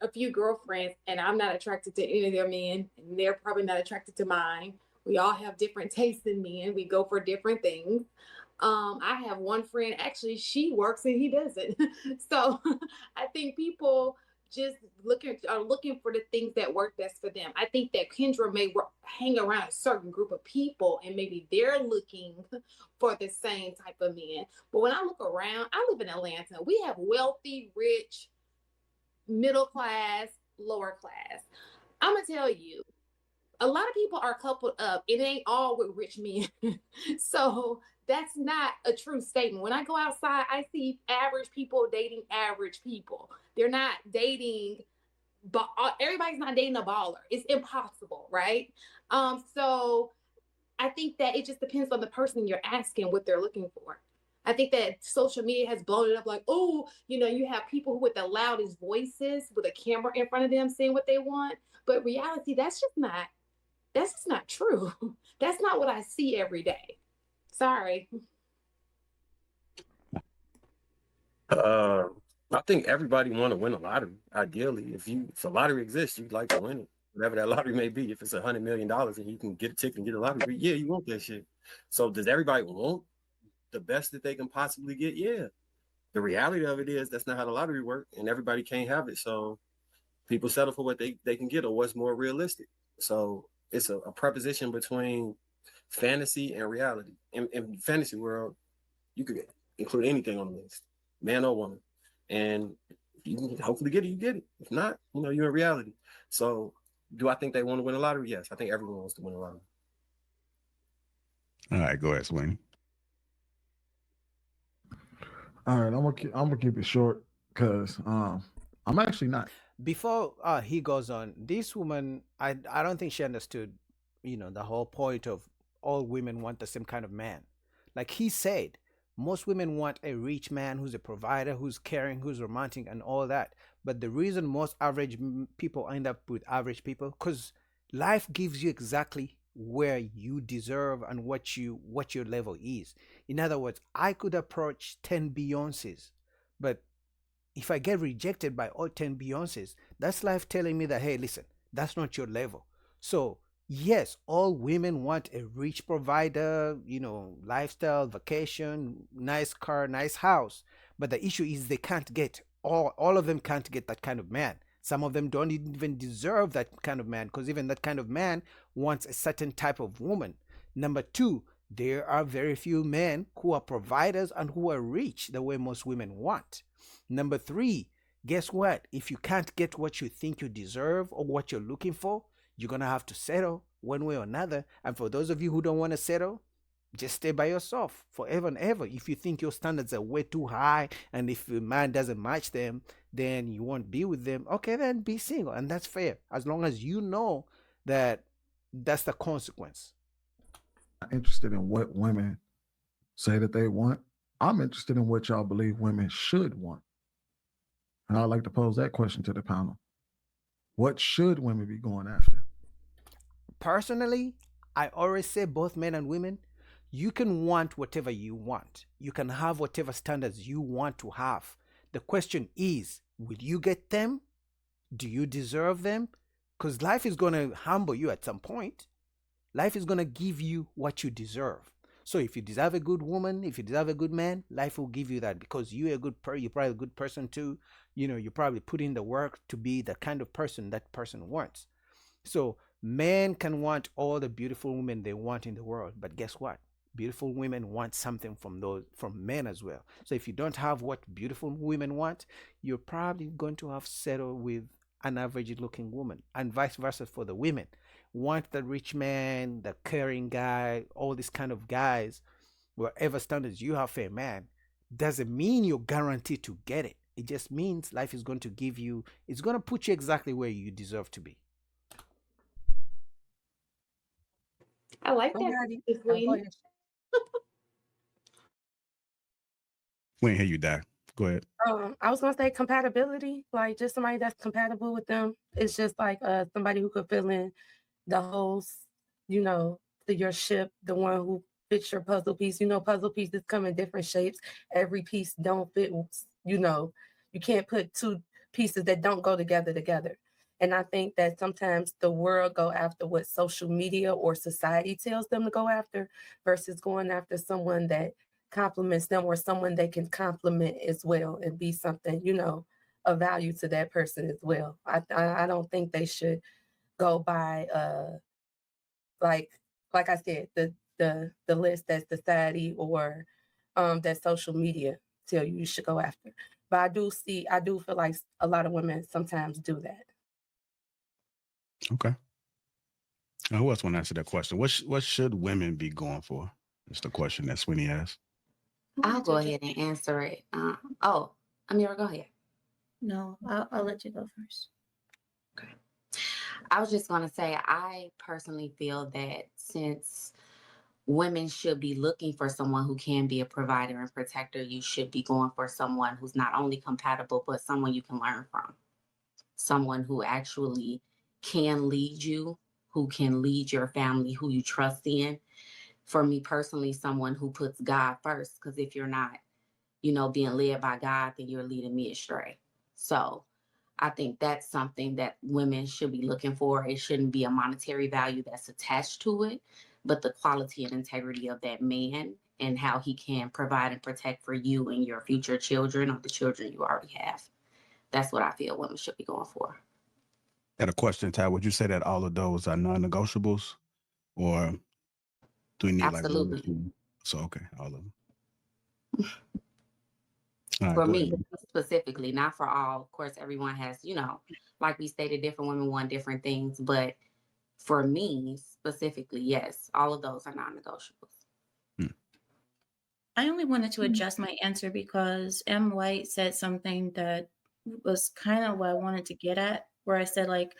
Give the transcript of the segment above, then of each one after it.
a few girlfriends, and I'm not attracted to any of their men, and they're probably not attracted to mine. We all have different tastes in men. We go for different things. I have one friend, actually, she works and he doesn't. So I think people just looking for the things that work best for them. I think that Kendra may hang around a certain group of people and maybe they're looking for the same type of men. But when I look around, I live in Atlanta. We have wealthy, rich, middle class, lower class. I'm gonna tell you, a lot of people are coupled up. It ain't all with rich men. So that's not a true statement. When I go outside, I see average people dating average people. They're not dating, but everybody's not dating a baller. It's impossible, right? So I think that it just depends on the person you're asking what they're looking for. I think that social media has blown it up like, oh, you have people with the loudest voices with a camera in front of them saying what they want. But reality, that's just not true. That's not what I see every day. Sorry. Uh, I think everybody want to win a lottery. Ideally, if a lottery exists, you'd like to win it, whatever that lottery may be. If it's $100 million and you can get a ticket and get a lottery, yeah, you want that shit. So does everybody want the best that they can possibly get? Yeah. The reality of it is that's not how the lottery works, and everybody can't have it. So people settle for what they can get or what's more realistic. So it's a preposition between fantasy and reality. In fantasy world, you could include anything on the list, man or woman. And if you can hopefully get it, you get it. If not, you're in reality. So do I think they want to win a lottery? Yes, I think everyone wants to win a lottery. All right, go ahead, Sweeney. All right, I'm gonna keep it short because I'm actually not. Before he goes on, this woman, I don't think she understood, the whole point of all women want the same kind of man. Like he said, most women want a rich man who's a provider, who's caring, who's romantic, and all that. But the reason most average people end up with average people, because life gives you exactly where you deserve and what your level is. In other words, I could approach 10 Beyonces, but if I get rejected by all 10 Beyonces, that's life telling me that, hey, listen, that's not your level. So, yes, all women want a rich provider, lifestyle, vacation, nice car, nice house. But the issue is they can't get, all of them can't get that kind of man. Some of them don't even deserve that kind of man because even that kind of man wants a certain type of woman. Number two, there are very few men who are providers and who are rich the way most women want. Number three, guess what? If you can't get what you think you deserve or what you're looking for, you're going to have to settle one way or another. And for those of you who don't want to settle, just stay by yourself forever and ever. If you think your standards are way too high and if a man doesn't match them, then you won't be with them. Okay, then be single. And that's fair. As long as you know that that's the consequence. I'm interested in what women say that they want. I'm interested in what y'all believe women should want. And I'd like to pose that question to the panel. What should women be going after? Personally, I always say both men and women, you can want whatever you want. You can have whatever standards you want to have. The question is, will you get them? Do you deserve them? Because life is going to humble you at some point. Life is going to give you what you deserve. So if you deserve a good woman, if you deserve a good man, life will give you that because you're you're probably a good person too. You probably put in the work to be the kind of person that person wants. So men can want all the beautiful women they want in the world, but guess what? Beautiful women want something from men as well. So if you don't have what beautiful women want, you're probably going to have settle with an average looking woman, and vice versa for the women. Want the rich man, the caring guy, all these kind of guys, whatever standards you have for a man, doesn't mean you're guaranteed to get it. It just means life is going to give you, it's going to put you exactly where you deserve to be. I like that. Go ahead. We ain't hear you, die. Go ahead. I was gonna say compatibility, like just somebody that's compatible with them. It's just like somebody who could fill in the holes, your ship, the one who fits your puzzle piece. Puzzle pieces come in different shapes. Every piece don't fit. You can't put two pieces that don't go together. And I think that sometimes the world go after what social media or society tells them to go after versus going after someone that compliments them or someone they can compliment as well and be something, you know, of value to that person as well. I don't think they should go by like like I said, the list that society or that social media tell you should go after. But I do feel like a lot of women sometimes do that. Okay. Now, who else want to answer that question? What should women be going for? That's the question that Sweeney asked. I'll go ahead and answer it. Amira, go ahead. No, I'll let you go first. Okay. I was just going to say, I personally feel that since women should be looking for someone who can be a provider and protector, you should be going for someone who's not only compatible, but someone you can learn from. Someone who actually can lead you, who can lead your family, who you trust in. For me personally, someone who puts God first, because if you're not, being led by God, then you're leading me astray. So I think that's something that women should be looking for. It shouldn't be a monetary value that's attached to it, but the quality and integrity of that man and how he can provide and protect for you and your future children or the children you already have. That's what I feel women should be going for. Got a question, Ty. Would you say that all of those are non-negotiables, or do we need Absolutely. like one or two? So okay, all of them. All right, For go me ahead. specifically, not for all. Of course, everyone has, like we stated, different women want different things. But for me specifically, yes, all of those are non-negotiables. I only wanted to adjust my answer because M. White said something that was kind of what I wanted to get at, where I said, like,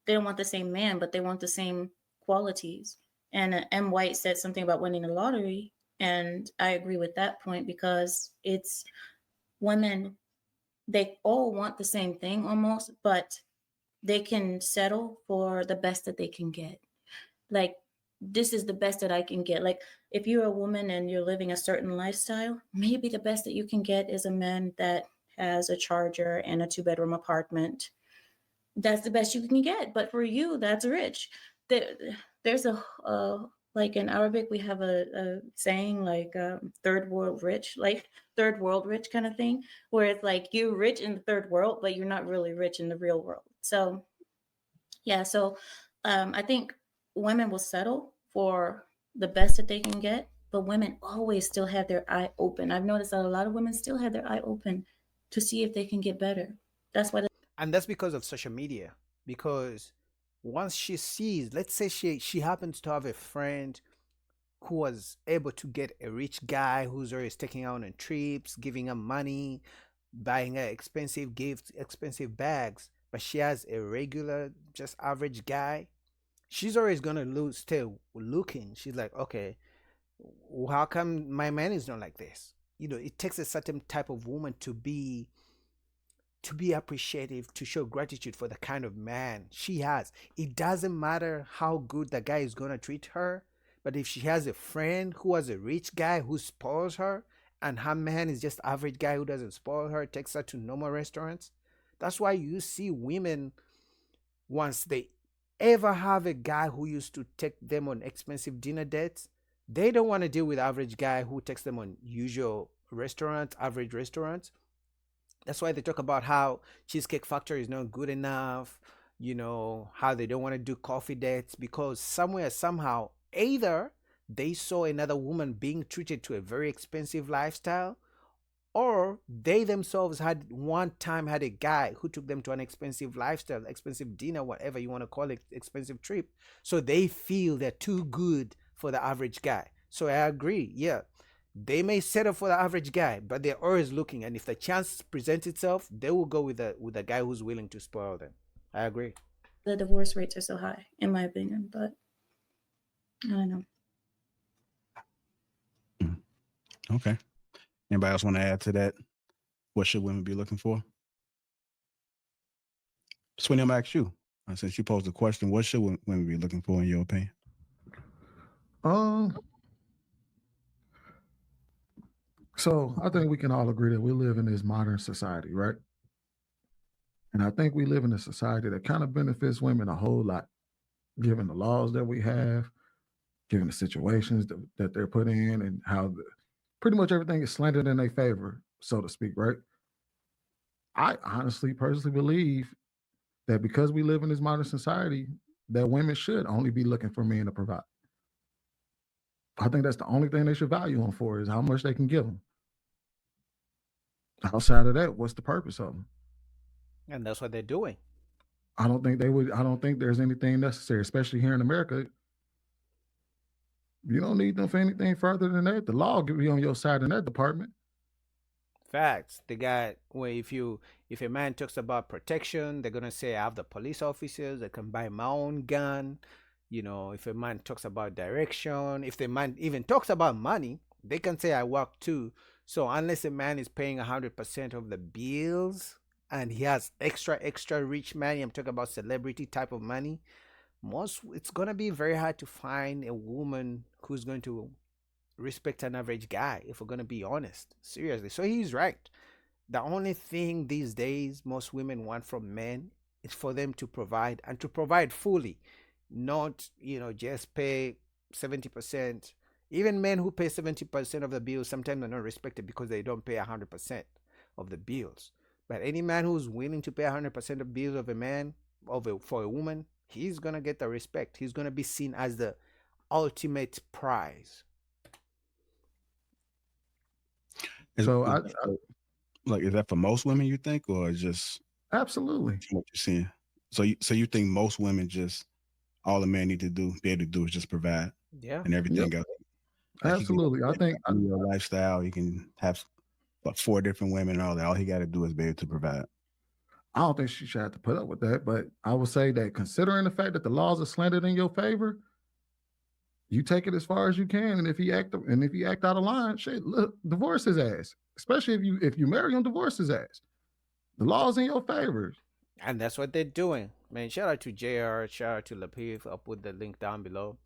they don't want the same man, but they want the same qualities. And M. White said something about winning the lottery. And I agree with that point because it's women, they all want the same thing almost, but they can settle for the best that they can get. Like, this is the best that I can get. Like, if you're a woman and you're living a certain lifestyle, maybe the best that you can get is a man that has a charger and a 2-bedroom apartment. That's the best you can get. But for you, that's rich. There's like in Arabic, we have a saying like third world rich, like third world rich kind of thing, where it's like you're rich in the third world, but you're not really rich in the real world. So, yeah. So I think women will settle for the best that they can get, but women always still have their eye open. I've noticed that a lot of women still have their eye open to see if they can get better. That's why. And that's because of social media. Because once she sees, let's say she happens to have a friend who was able to get a rich guy who's always taking her on trips, giving her money, buying her expensive gifts, expensive bags, but she has a regular, just average guy, she's always gonna stay looking. She's like, okay, how come my man is not like this? It takes a certain type of woman to be appreciative, to show gratitude for the kind of man she has. It doesn't matter how good the guy is gonna treat her, but if she has a friend who has a rich guy who spoils her, and her man is just average guy who doesn't spoil her, takes her to normal restaurants, that's why you see women, once they ever have a guy who used to take them on expensive dinner dates, they don't want to deal with average guy who takes them on usual restaurants, average restaurants. That's why they talk about how Cheesecake Factory is not good enough, how they don't want to do coffee dates, because somewhere, somehow, either they saw another woman being treated to a very expensive lifestyle, or they themselves had one time had a guy who took them to an expensive lifestyle, expensive dinner, whatever you want to call it, expensive trip. So they feel they're too good for the average guy. So I agree. Yeah, they may settle for the average guy, but they're always looking. And if the chance presents itself, they will go with a guy who's willing to spoil them. I agree. The divorce rates are so high, in my opinion, but I don't know. Okay. Anybody else want to add to that? What should women be looking for? Sweeney, I'm asking you. Since you posed the question, what should women be looking for in your opinion? So I think we can all agree that we live in this modern society, right? And I think we live in a society that kind of benefits women a whole lot, given the laws that we have, given the situations that they're put in, and how pretty much everything is slanted in their favor, so to speak, right? I honestly, personally believe that because we live in this modern society, that women should only be looking for men to provide. I think that's the only thing they should value them for is how much they can give them. Outside of that, what's the purpose of them? And that's what they're doing. I don't think they would. I don't think there's anything necessary, especially here in America. You don't need them for anything further than that. The law could be on your side in that department. Facts. They got where if a man talks about protection, they're gonna say I have the police officers, I can buy my own gun. You know, if a man talks about direction, if the man even talks about money, they can say I work too. So unless a man is paying 100% of the bills and he has extra rich money, I'm talking about celebrity type of money, it's gonna be very hard to find a woman who's going to respect an average guy, if we're gonna be honest. Seriously. So he's right. The only thing these days most women want from men is for them to provide and to provide fully, not, just pay 70%. Even men who pay 70% of the bills sometimes are not respected because they don't pay 100% of the bills. But any man who's willing to pay 100% of bills of a man, for a woman, he's gonna get the respect. He's gonna be seen as the ultimate prize. So is that for most women, you think, or just absolutely what you're seeing? So you think most women just all a man need to be able to do is just provide, Yeah. and everything else. Like absolutely. I think your lifestyle, you can have 4 different women and all that. All he got to do is be able to provide. I don't think she should have to put up with that, but I would say that considering the fact that the laws are slanted in your favor, you take it as far as you can. And if he act out of line, shit, look, divorce his ass. Especially if you marry him, divorce his ass. The law's in your favor. And that's what they're doing. Man, shout out to JR, shout out to Lapeef. I'll put the link down below.